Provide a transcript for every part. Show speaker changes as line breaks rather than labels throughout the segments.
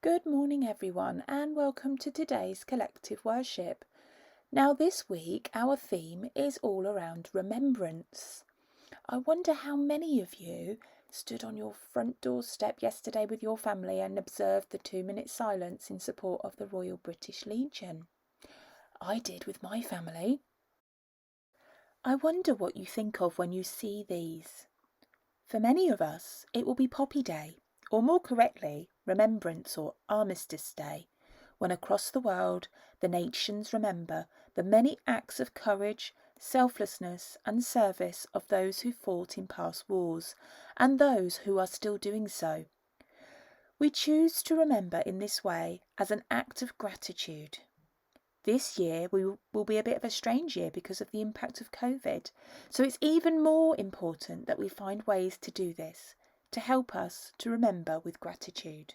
Good morning, everyone, and welcome to today's collective worship. Now, this week, our theme is all around remembrance. I wonder how many of you stood on your front doorstep yesterday with your family and observed the 2-minute silence in support of the Royal British Legion. I did with my family. I wonder what you think of when you see these. For many of us, it will be Poppy Day, or more correctly, Remembrance or Armistice Day, when across the world the nations remember the many acts of courage, selflessness and service of those who fought in past wars, and those who are still doing so. We choose to remember in this way as an act of gratitude. This year will be a bit of a strange year because of the impact of COVID. So it's even more important that we find ways to do this, to help us to remember with gratitude.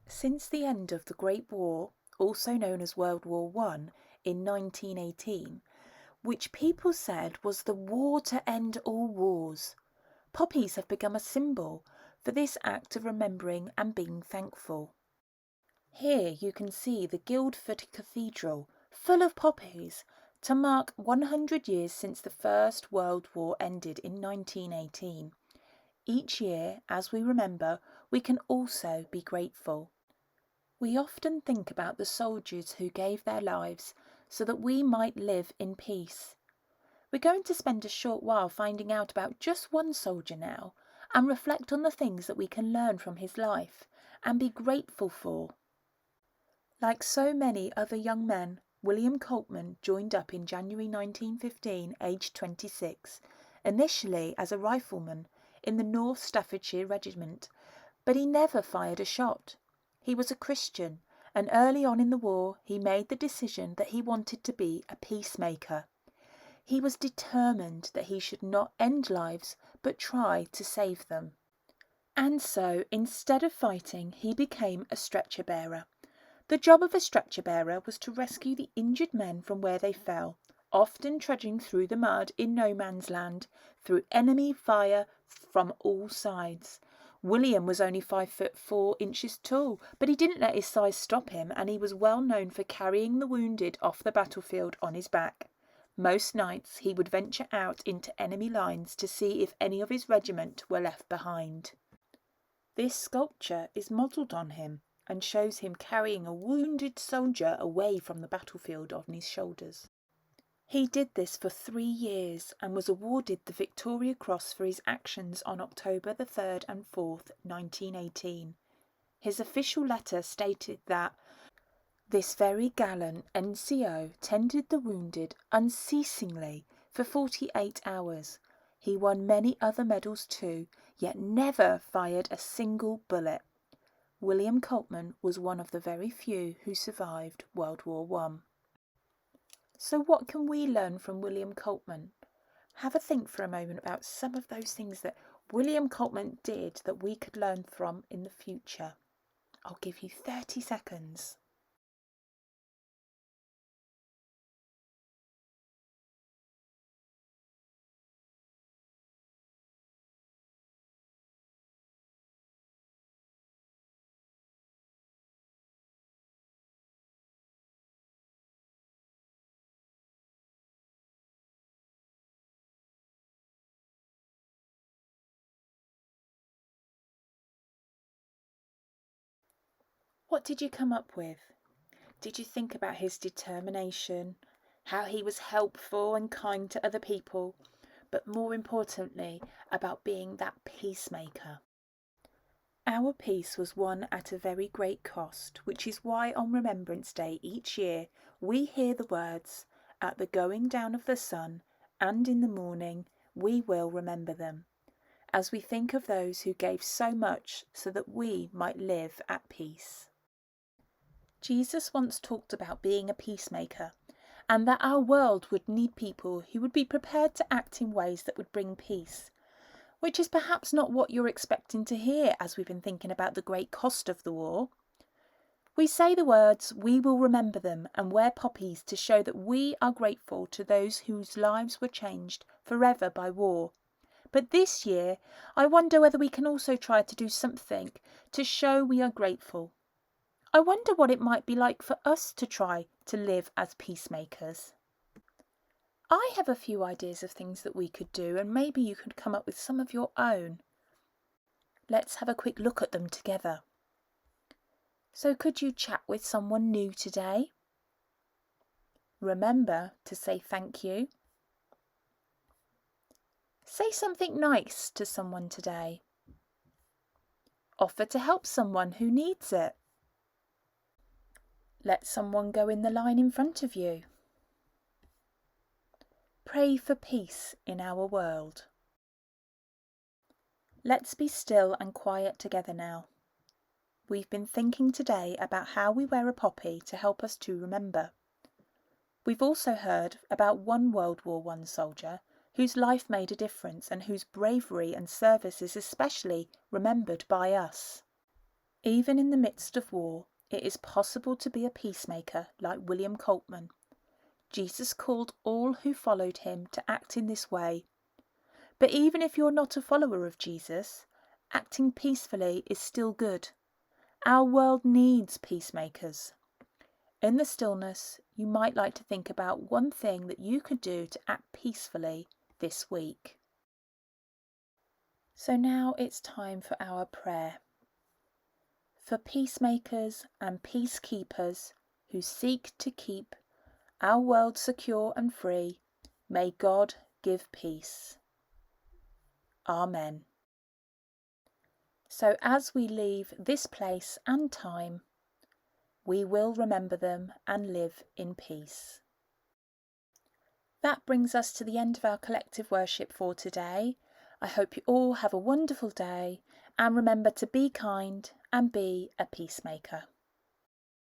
Since the end of the Great War, also known as World War I, in 1918, which people said was the war to end all wars, poppies have become a symbol for this act of remembering and being thankful. Here you can see the Guildford Cathedral, full of poppies, to mark 100 years since the First World War ended in 1918. Each year, as we remember, we can also be grateful. We often think about the soldiers who gave their lives so that we might live in peace. We're going to spend a short while finding out about just one soldier now and reflect on the things that we can learn from his life and be grateful for. Like so many other young men, William Coltman joined up in January 1915, aged 26, initially as a rifleman in the North Staffordshire Regiment, but he never fired a shot. He was a Christian, and early on in the war he made the decision that he wanted to be a peacemaker. He was determined that he should not end lives, but try to save them. And so, instead of fighting, he became a stretcher bearer. The job of a stretcher bearer was to rescue the injured men from where they fell, often trudging through the mud in no man's land, through enemy fire from all sides. William was only 5'4" tall, but he didn't let his size stop him, and he was well known for carrying the wounded off the battlefield on his back. Most nights he would venture out into enemy lines to see if any of his regiment were left behind. This sculpture is modelled on him and shows him carrying a wounded soldier away from the battlefield on his shoulders. He did this for 3 years and was awarded the Victoria Cross for his actions on October the 3rd and 4th, 1918. His official letter stated that this very gallant NCO tended the wounded unceasingly for 48 hours. He won many other medals too, yet never fired a single bullet. William Coltman was one of the very few who survived World War I. So what can we learn from William Coltman? Have a think for a moment about some of those things that William Coltman did that we could learn from in the future. I'll give you 30 seconds. What did you come up with? Did you think about his determination, how he was helpful and kind to other people, but more importantly, about being that peacemaker? Our peace was won at a very great cost, which is why on Remembrance Day each year we hear the words, "At the going down of the sun, and in the morning, we will remember them," as we think of those who gave so much so that we might live at peace. Jesus once talked about being a peacemaker, and that our world would need people who would be prepared to act in ways that would bring peace, which is perhaps not what you're expecting to hear as we've been thinking about the great cost of the war. We say the words, "We will remember them," and wear poppies to show that we are grateful to those whose lives were changed forever by war. But this year, I wonder whether we can also try to do something to show we are grateful. I wonder what it might be like for us to try to live as peacemakers. I have a few ideas of things that we could do, and maybe you could come up with some of your own. Let's have a quick look at them together. So could you chat with someone new today? Remember to say thank you. Say something nice to someone today. Offer to help someone who needs it. Let someone go in the line in front of you. Pray for peace in our world. Let's be still and quiet together now. We've been thinking today about how we wear a poppy to help us to remember. We've also heard about one World War I soldier whose life made a difference and whose bravery and service is especially remembered by us. Even in the midst of war, it is possible to be a peacemaker like William Coltman. Jesus called all who followed him to act in this way. But even if you're not a follower of Jesus, acting peacefully is still good. Our world needs peacemakers. In the stillness, you might like to think about one thing that you could do to act peacefully this week. So now it's time for our prayer. For peacemakers and peacekeepers who seek to keep our world secure and free, may God give peace. Amen. So as we leave this place and time, we will remember them and live in peace. That brings us to the end of our collective worship for today. I hope you all have a wonderful day, and remember to be kind and be a peacemaker.